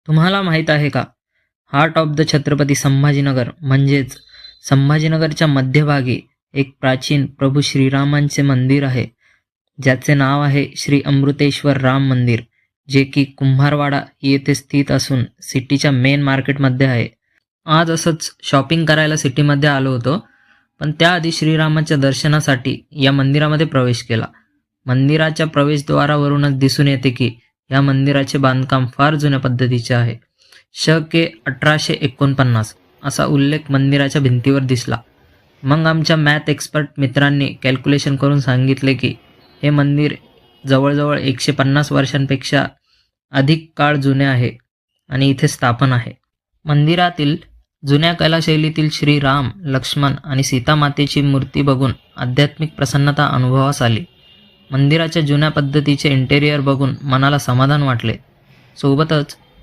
तुम्हाला माहीत आहे का? Heart of the Chhatrapati Sambhajinagar म्हणजेच संभाजीनगरच्या मध्यभागी एक प्राचीन प्रभू श्रीरामांचे मंदिर आहे, ज्याचे नाव आहे श्री अमृतेश्वर राम मंदिर, जे की कुंभारवाडा येथे स्थित असून सिटीच्या मेन मार्केटमध्ये आहे. आज असंच शॉपिंग करायला सिटीमध्ये आलो होतो, पण त्याआधी श्रीरामाच्या दर्शनासाठी या मंदिरामध्ये प्रवेश केला. मंदिराच्या प्रवेशद्वारावरूनच दिसून येते की या मंदिराचे बांधकाम फार जुन्या पद्धतीचे आहे. के 1849 असा उल्लेख मंदिराच्या भिंतीवर दिसला. मग आमच्या मॅथ एक्सपर्ट मित्रांनी कॅल्क्युलेशन करून सांगितले की हे मंदिर जवळजवळ 150 वर्षांपेक्षा अधिक काळ जुने आहे आणि इथे स्थापन आहे. मंदिरातील जुन्या कलाशैलीतील श्री राम, लक्ष्मण आणि सीता मातेची मूर्ती बघून आध्यात्मिक प्रसन्नता अनुभवास आली. मंदिराच्या जुन्या पद्धतीचे इंटेरियर बघून मनाला समाधान वाटले. सोबतच